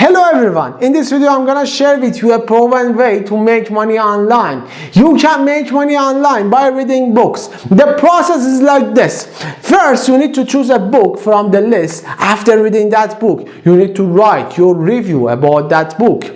Hello everyone, in this video I'm gonna share with you a proven way to make money online. You can make money online by reading books. The process is like this. First, you need to choose a book from the list. After reading that book, you need to write your review about that book.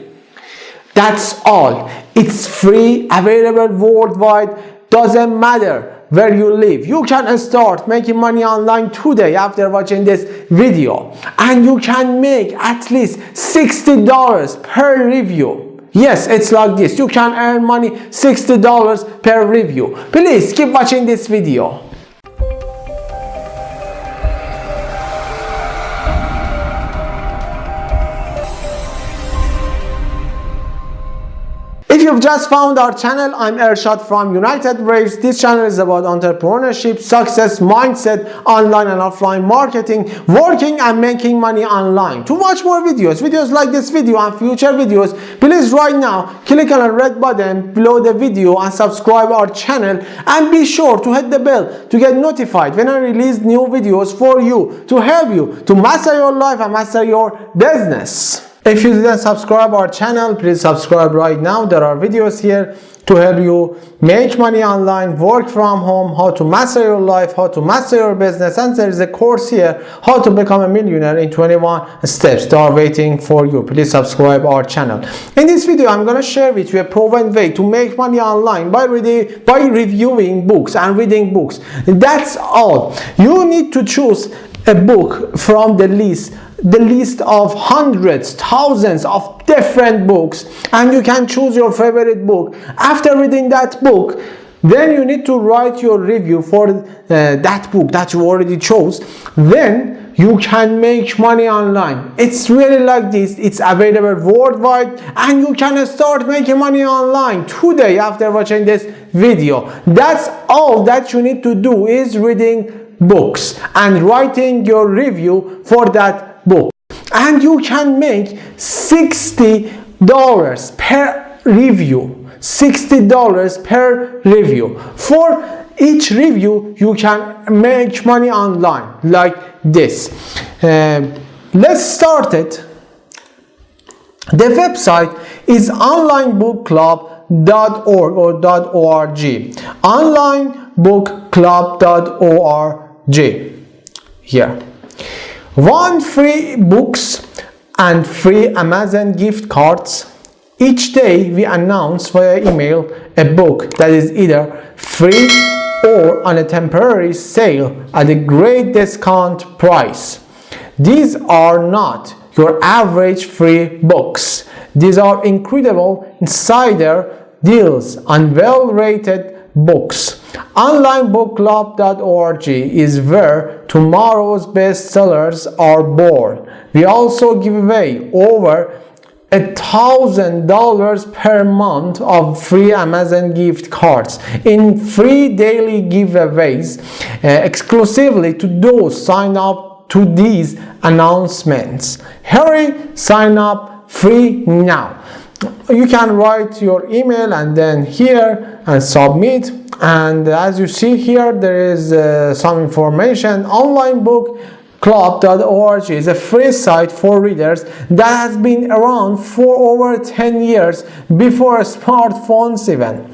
That's all. It's free, available worldwide, doesn't matter where you live. You can start making money online today after watching this video, and you can make at least $60 per review. Yes, it's like this. You can earn money $60 per review. Please keep watching this video. If you've just found our channel, I'm Ershad from United Waves. This channel is about entrepreneurship, success, mindset, online and offline marketing, working and making money online. To watch more videos like this video and future videos, please right now click on the red button below the video and subscribe our channel, and be sure to hit the bell to get notified when I release new videos for you, to help you to master your life and master your business. If you didn't subscribe our channel, please subscribe right now. There are videos here to help you make money online, work from home, how to master your life, how to master your business, and there is a course here, how to become a millionaire in 21 steps. They are waiting for you. Please subscribe our channel. In this video, I'm going to share with you a proven way to make money online by reviewing books and reading books. That's all. You need to choose a book from the list of hundreds, thousands of different books, and you can choose your favorite book. After reading that book, then you need to write your review for that book that you already chose. Then you can make money online. It's really like this. It's available worldwide, and you can start making money online today after watching this video. That's all that you need to do, is reading books and writing your review for that book. And you can make $60 per review. $60 per review. For each review, you can make money online like this. Let's start it. The website is onlinebookclub.org or .org. onlinebookclub.org. Here. 1 free books and free Amazon gift cards. Each day we announce via email a book that is either free or on a temporary sale at a great discount price. These are not your average free books. These are incredible insider deals on well-rated books. onlinebookclub.org is where tomorrow's bestsellers are born. We also give away over $1,000 per month of free Amazon gift cards in free daily giveaways exclusively to those signed up to these announcements. Hurry, sign up free now. You can write your email and then here and submit, and as you see here, there is some information. onlinebookclub.org is a free site for readers that has been around for over 10 years, before smartphones even.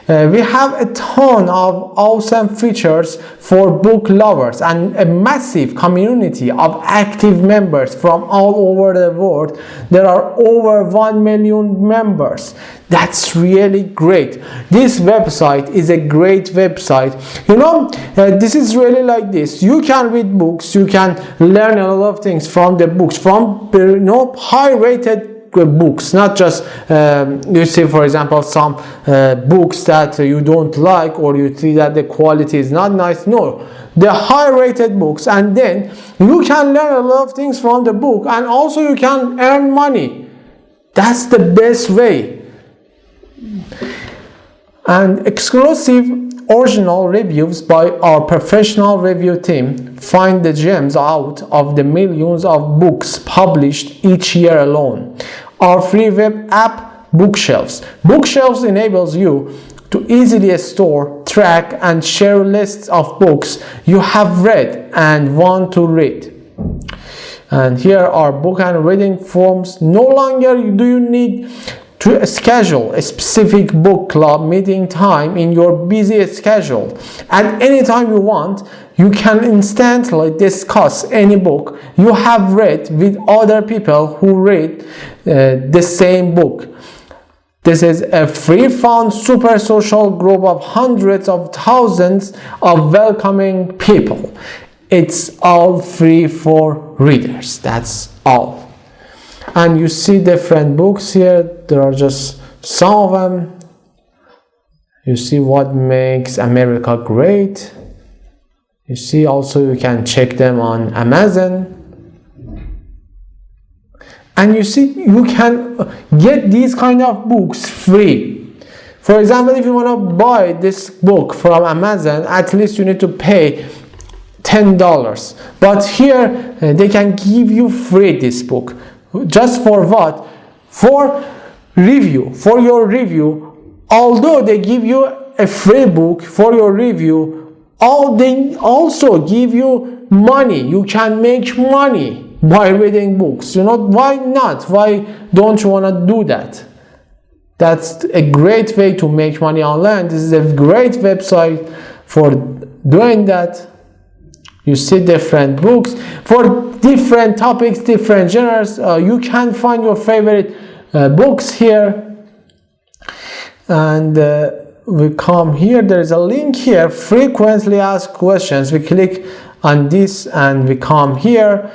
We have a ton of awesome features for book lovers and a massive community of active members from all over the world. There are over 1 million members. That's really great. This website is a great website. You know, this is really like this. You can read books, you can learn a lot of things from the books, from high-rated books, not just you see, for example, some books that you don't like, or you see that the quality is not nice. No, the high-rated books, and then you can learn a lot of things from the book, and also you can earn money. That's the best way. And exclusive original reviews by our professional review team find the gems out of the millions of books published each year alone. Our free web app, Bookshelves. Bookshelves enables you to easily store, track, and share lists of books you have read and want to read. And here are book and reading forums. No longer do you need to schedule a specific book club meeting time in your busy schedule. At any time you want, you can instantly discuss any book you have read with other people who read the same book. This is a free, fun, super social group of hundreds of thousands of welcoming people. It's all free for readers. That's all. And you see different books here. There are just some of them. You see what makes America great. You see also you can check them on Amazon. And you see you can get these kind of books free. For example, if you want to buy this book from Amazon, at least you need to pay $10. But here they can give you free this book. Just for what? For review, for your review. Although they give you a free book for your review, they also give you money. You can make money by reading books. You know, why not? Why don't you want to do that? That's a great way to make money online. This is a great website for doing that. You see different books for different topics, different genres. You can find your favorite books here. And we come here. There is a link here, frequently asked questions. We click on this and we come here.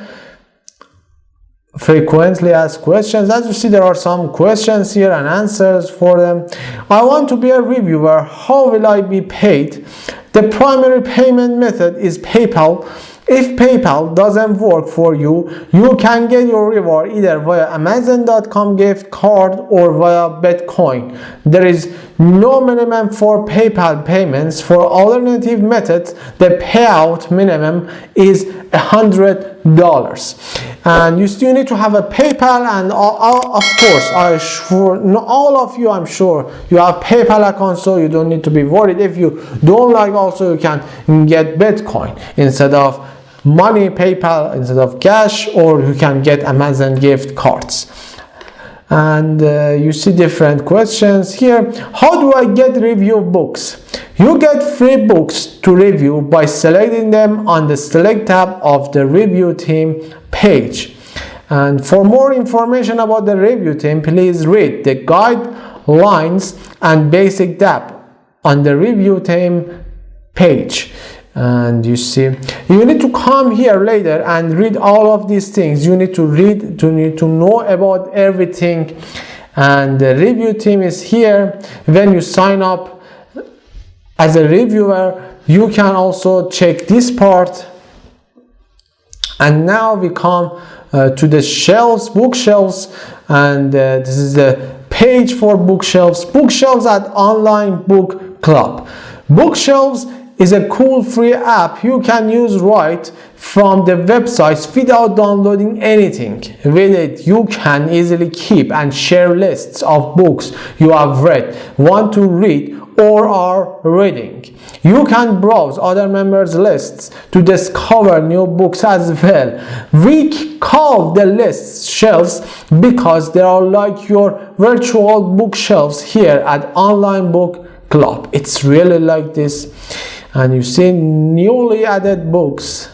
Frequently asked questions. As you see, there are some questions here and answers for them. I want to be a reviewer. How will I be paid? The primary payment method is PayPal. If PayPal doesn't work for you, you can get your reward either via Amazon.com gift card or via Bitcoin. There is no minimum for PayPal payments. For alternative methods, the payout minimum is $100. And you still need to have a PayPal, and of course, all of you, I'm sure you have PayPal accounts, so you don't need to be worried. If you don't like, also you can get Bitcoin instead of money, PayPal instead of cash, or you can get Amazon gift cards. And you see different questions here. How do I get review books? You get free books to review by selecting them on the Select tab of the Review Team page. And for more information about the Review Team, please read the guidelines and basic tab on the Review Team page. And you see, you need to come here later and read all of these things. You need to read, you need to know about everything. And the Review Team is here. When you sign up as a reviewer, you can also check this part. And now we come to the shelves, bookshelves, and this is the page for bookshelves. Bookshelves at Online Book Club. Bookshelves is a cool free app you can use right from the websites without downloading anything. With it, you can easily keep and share lists of books you have read, want to read, or are reading. You can browse other members' lists to discover new books as well. We call the lists shelves because they are like your virtual bookshelves here at Online Book Club. It's really like this. And you see newly added books.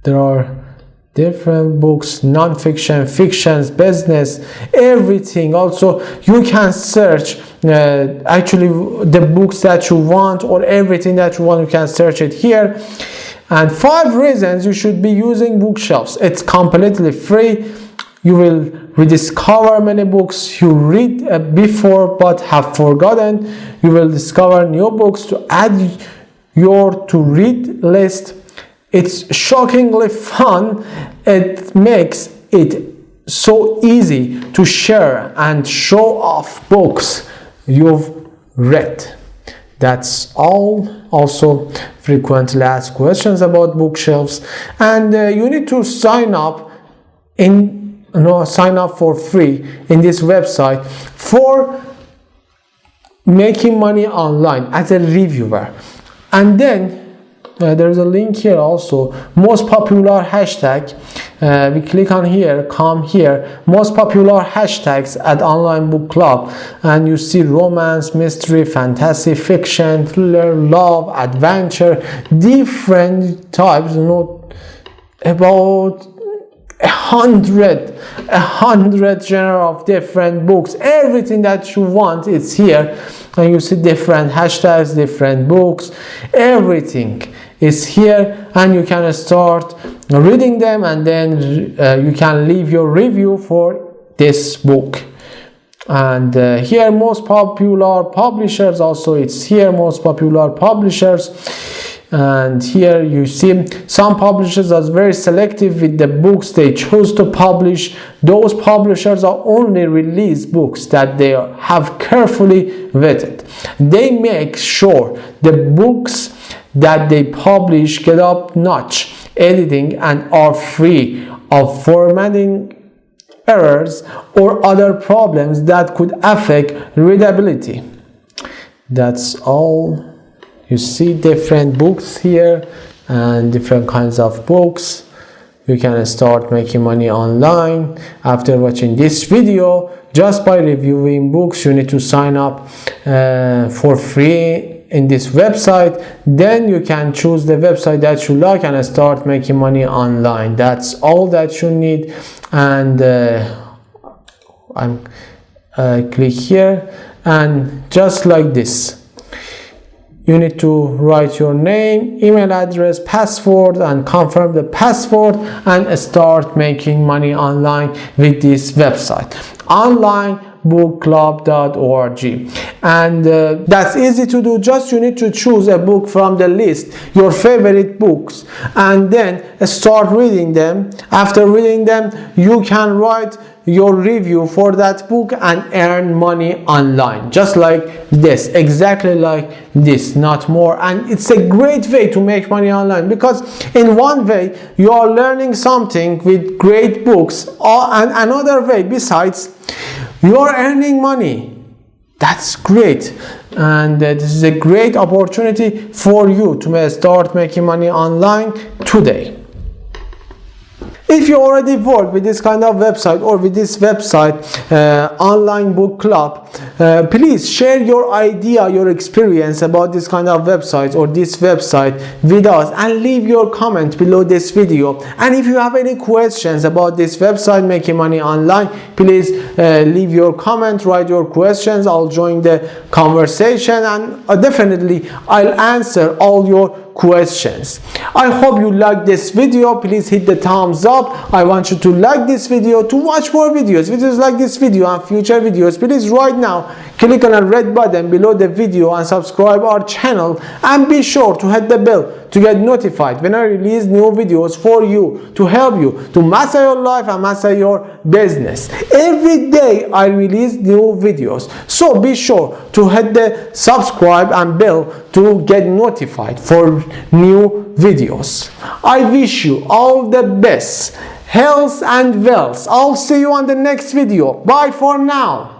There are different books, non-fiction, fictions, business, everything. Also, you can search actually the books that you want, or everything that you want, you can search it here. And 5 reasons you should be using bookshelves. It's completely free. You will rediscover many books you read before but have forgotten. You will discover new books to add your to read list. It's shockingly fun. It makes it so easy to share and show off books you've read. That's all. Also, frequently asked questions about bookshelves, and you need to sign up for free in this website for making money online as a reviewer. And then there's a link here also, most popular hashtag. We click on here, come here, most popular hashtags at online book club, and you see romance, mystery, fantasy, fiction, thriller, love, adventure, different types, you know, about 100 genre of different books. Everything that you want, it's here, and you see different hashtags, different books, everything is here, and you can start reading them, and then you can leave your review for this book. And here, most popular publishers, also it's here, most popular publishers. And here you see some publishers are very selective with the books they choose to publish. Those publishers are only release books that they have carefully vetted. They make sure the books that they publish get up-notch editing and are free of formatting errors or other problems that could affect readability. That's all. You see different books here and different kinds of books. You can start making money online. After watching this video, just by reviewing books, you need to sign up for free in this website. Then you can choose the website that you like and start making money online. That's all that you need. And click here, and just like this, you need to write your name, email address, password, and confirm the password, and start making money online with this website, onlinebookclub.org. And that's easy to do. Just you need to choose a book from the list, your favorite books, and then start reading them. After reading them, you can write your review for that book and earn money online, just like this, exactly like this, not more. And it's a great way to make money online, because in one way you are learning something with great books, and another way besides you are earning money. That's great, and this is a great opportunity for you to start making money online today. If you already work with this kind of website or with this website, online book club, please share your idea, your experience about this kind of website or this website with us, and leave your comment below this video. And if you have any questions about this website, making money online, please leave your comment, write your questions. I'll join the conversation, and definitely I'll answer all your questions. I hope you like this video. Please hit the thumbs up. I want you to like this video to watch more videos like this video and future videos. Please right now click on the red button below the video and subscribe our channel, and be sure to hit the bell to get notified when I release new videos for you, to help you to master your life and master your business. Every day I release new videos, so be sure to hit the subscribe and bell to get notified for new videos. I wish you all the best, health and wealth. I'll see you on the next video. Bye for now.